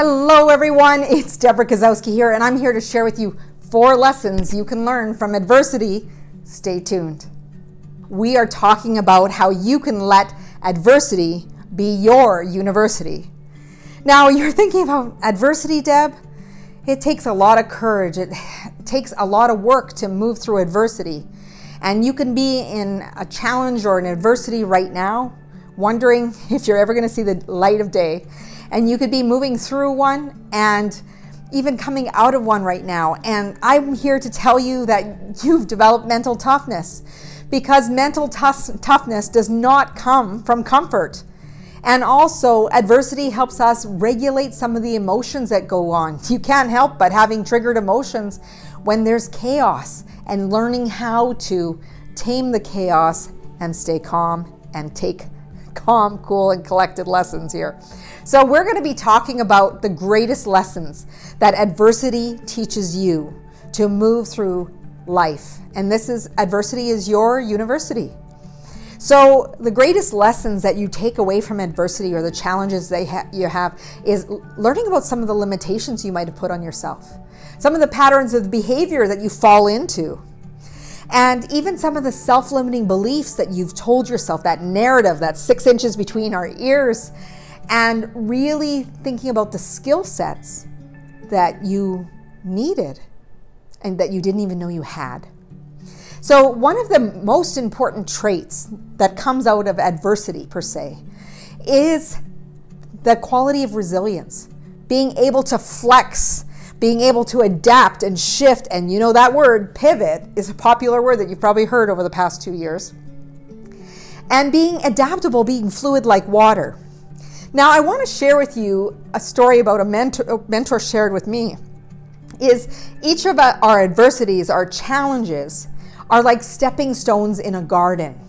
Hello everyone, it's Debra Kasowski here, and I'm here to share with you 4 lessons you can learn from adversity. Stay tuned. We are talking about how you can let adversity be your university. Now, you're thinking about adversity, Deb? It takes a lot of courage. It takes a lot of work to move through adversity. And you can be in a challenge or an adversity right now, wondering if you're ever going to see the light of day. And you could be moving through one and even coming out of one right now. And I'm here to tell you that you've developed mental toughness, because mental toughness does not come from comfort. And also, adversity helps us regulate some of the emotions that go on. You can't help but having triggered emotions when there's chaos, and learning how to tame the chaos and stay calm and take calm, cool, and collected lessons here. So we're going to be talking about the greatest lessons that adversity teaches you to move through life. And adversity is your university. So the greatest lessons that you take away from adversity, or the challenges you have, is learning about some of the limitations you might have put on yourself, some of the patterns of behavior that you fall into, and even some of the self-limiting beliefs that you've told yourself, that narrative that's 6 inches between our ears, and really thinking about the skill sets that you needed and that you didn't even know you had. So one of the most important traits that comes out of adversity, per se, is the quality of resilience. Being able to flex, being able to adapt and shift, and you know that word, pivot, is a popular word that you've probably heard over the past 2 years. And being adaptable, being fluid like water. Now, I want to share with you a story about a mentor shared with me. Is each of our adversities, our challenges, are like stepping stones in a garden.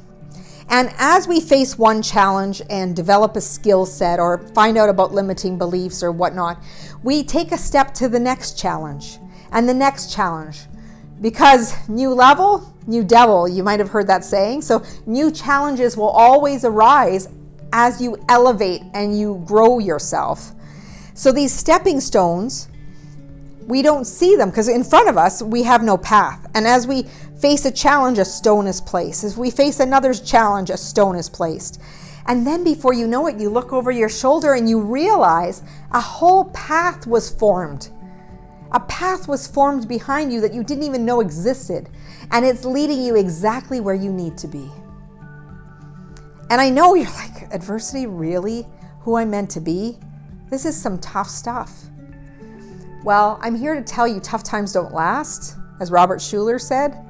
And as we face one challenge and develop a skill set or find out about limiting beliefs or whatnot, we take a step to the next challenge and the next challenge. Because new level, new devil, you might have heard that saying. So new challenges will always arise as you elevate and you grow yourself. So these stepping stones, we don't see them because in front of us, we have no path. And as we face a challenge, a stone is placed. As we face another challenge, a stone is placed. And then before you know it, you look over your shoulder and you realize a whole path was formed. A path was formed behind you that you didn't even know existed. And it's leading you exactly where you need to be. And I know you're like, adversity, really? Who I'm meant to be? This is some tough stuff. Well, I'm here to tell you tough times don't last. As Robert Schuller said,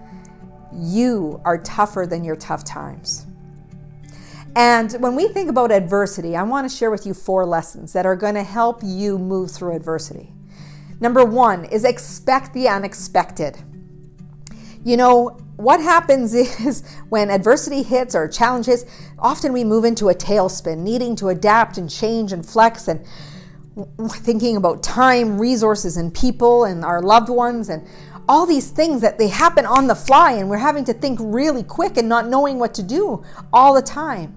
you are tougher than your tough times. And when we think about adversity, I want to share with you 4 lessons that are going to help you move through adversity. Number 1 is expect the unexpected. You know, what happens is when adversity hits or challenges, often we move into a tailspin, needing to adapt and change and flex, and thinking about time, resources, and people, and our loved ones, and all these things that they happen on the fly, and we're having to think really quick and not knowing what to do all the time.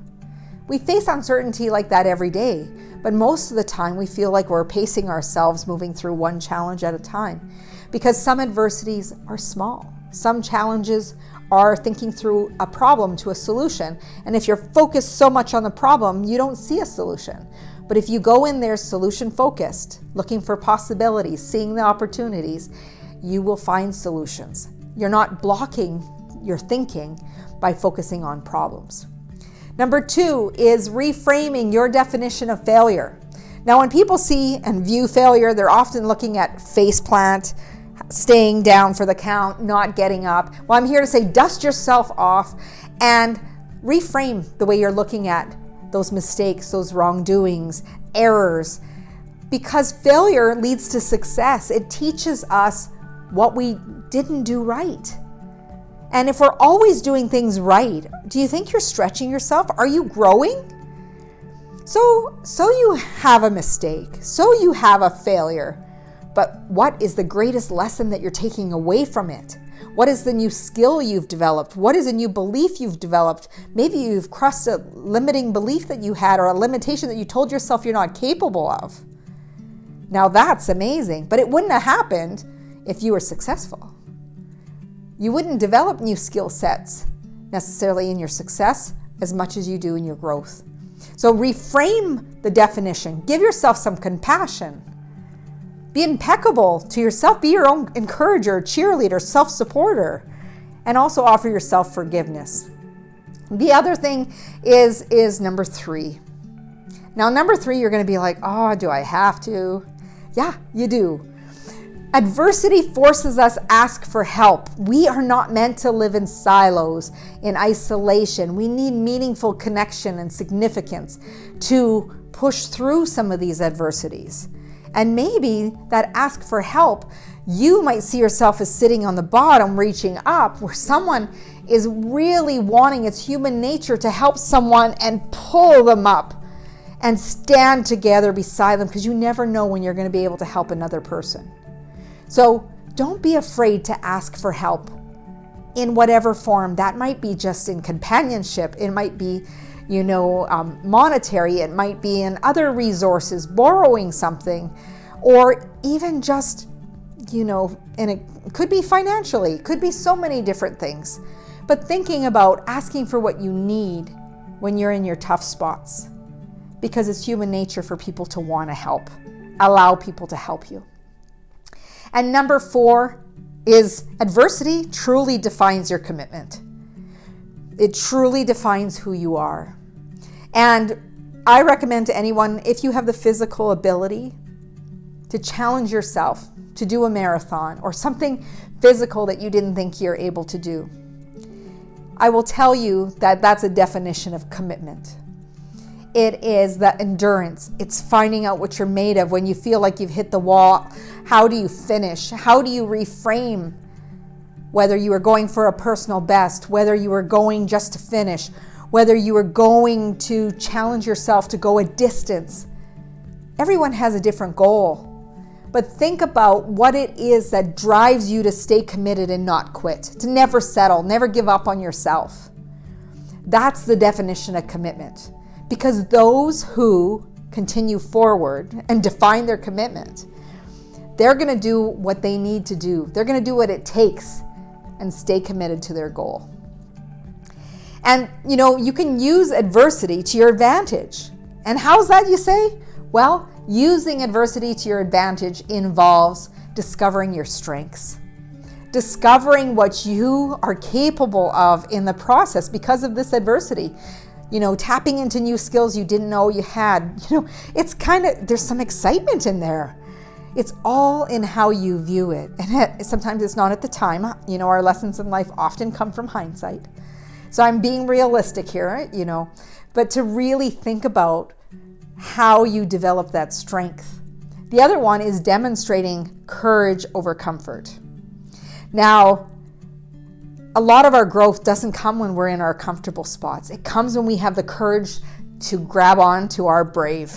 We face uncertainty like that every day, but most of the time we feel like we're pacing ourselves, moving through one challenge at a time, because some adversities are small. Some challenges are thinking through a problem to a solution. And if you're focused so much on the problem, you don't see a solution. But if you go in there solution focused, looking for possibilities, seeing the opportunities, you will find solutions. You're not blocking your thinking by focusing on problems. Number 2 is reframing your definition of failure. Now, when people see and view failure, they're often looking at faceplant, staying down for the count, not getting up. Well, I'm here to say dust yourself off and reframe the way you're looking at those mistakes, those wrongdoings, errors, because failure leads to success. It teaches us what we didn't do right. And if we're always doing things right, do you think you're stretching yourself? Are you growing? So you have a mistake, so you have a failure. But what is the greatest lesson that you're taking away from it? What is the new skill you've developed? What is a new belief you've developed? Maybe you've crossed a limiting belief that you had, or a limitation that you told yourself you're not capable of. Now that's amazing, but it wouldn't have happened if you were successful. You wouldn't develop new skill sets necessarily in your success as much as you do in your growth. So reframe the definition. Give yourself some compassion. Be impeccable to yourself. Be your own encourager, cheerleader, self-supporter, and also offer yourself forgiveness. The other thing is number 3. Now, number 3, you're going to be like, oh, do I have to? Yeah, you do. Adversity forces us to ask for help. We are not meant to live in silos, in isolation. We need meaningful connection and significance to push through some of these adversities. And maybe that ask for help, you might see yourself as sitting on the bottom, reaching up, where someone is really wanting, it's human nature to help someone and pull them up and stand together beside them, because you never know when you're going to be able to help another person. So don't be afraid to ask for help in whatever form. That might be just in companionship. It might be, monetary. It might be in other resources, borrowing something, or even just, and it could be financially. It could be so many different things. But thinking about asking for what you need when you're in your tough spots, because it's human nature for people to want to help. Allow people to help you. And number 4 is adversity truly defines your commitment. It truly defines who you are. And I recommend to anyone, if you have the physical ability to challenge yourself to do a marathon or something physical that you didn't think you're able to do, I will tell you that that's a definition of commitment. It is the endurance. It's finding out what you're made of when you feel like you've hit the wall. How do you finish? How do you reframe? Whether you were going for a personal best, whether you were going just to finish, whether you were going to challenge yourself to go a distance. Everyone has a different goal. But think about what it is that drives you to stay committed and not quit, to never settle, never give up on yourself. That's the definition of commitment. Because those who continue forward and define their commitment, they're going to do what they need to do. They're going to do what it takes and stay committed to their goal. And, you can use adversity to your advantage. And how's that, you say? Well, using adversity to your advantage involves discovering your strengths, discovering what you are capable of in the process because of this adversity. Tapping into new skills you didn't know you had. It's there's some excitement in there. It's all in how you view it. And sometimes it's not at the time. Our lessons in life often come from hindsight. So I'm being realistic here, but to really think about how you develop that strength. The other one is demonstrating courage over comfort. Now, a lot of our growth doesn't come when we're in our comfortable spots. It comes when we have the courage to grab on to our brave.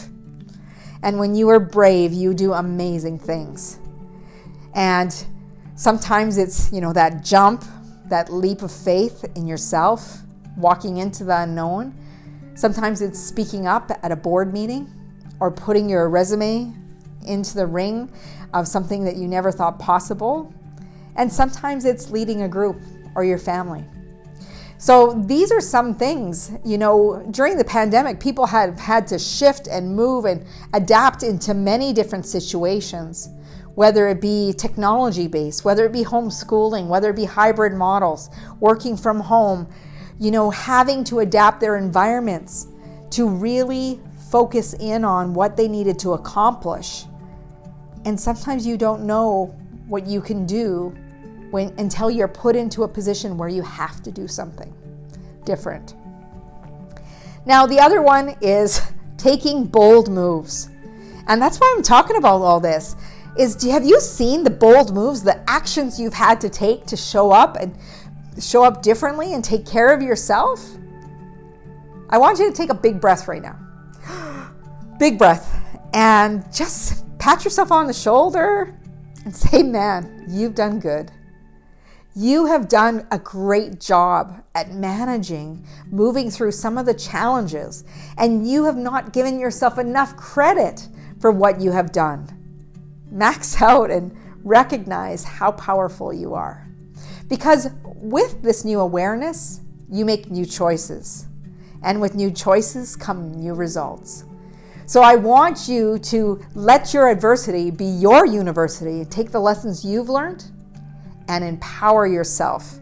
And when you are brave, you do amazing things. And sometimes it's, that jump, that leap of faith in yourself, walking into the unknown. Sometimes it's speaking up at a board meeting or putting your resume into the ring of something that you never thought possible. And sometimes it's leading a group or your family. So these are some things, during the pandemic, people have had to shift and move and adapt into many different situations, whether it be technology-based, whether it be homeschooling, whether it be hybrid models, working from home, having to adapt their environments to really focus in on what they needed to accomplish. And sometimes you don't know what you can do until you're put into a position where you have to do something different. Now, the other one is taking bold moves. And that's why I'm talking about all this. Have you seen the bold moves, the actions you've had to take to show up and show up differently and take care of yourself? I want you to take a big breath right now. Big breath. And just pat yourself on the shoulder and say, man, you've done good. You have done a great job at moving through some of the challenges, and you have not given yourself enough credit for what you have done. max out and recognize how powerful you are. Because with this new awareness, you make new choices. And with new choices come new results. So I want you to let your adversity be your university, take the lessons you've learned, and empower yourself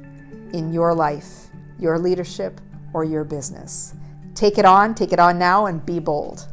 in your life, your leadership, or your business. Take it on now, and be bold.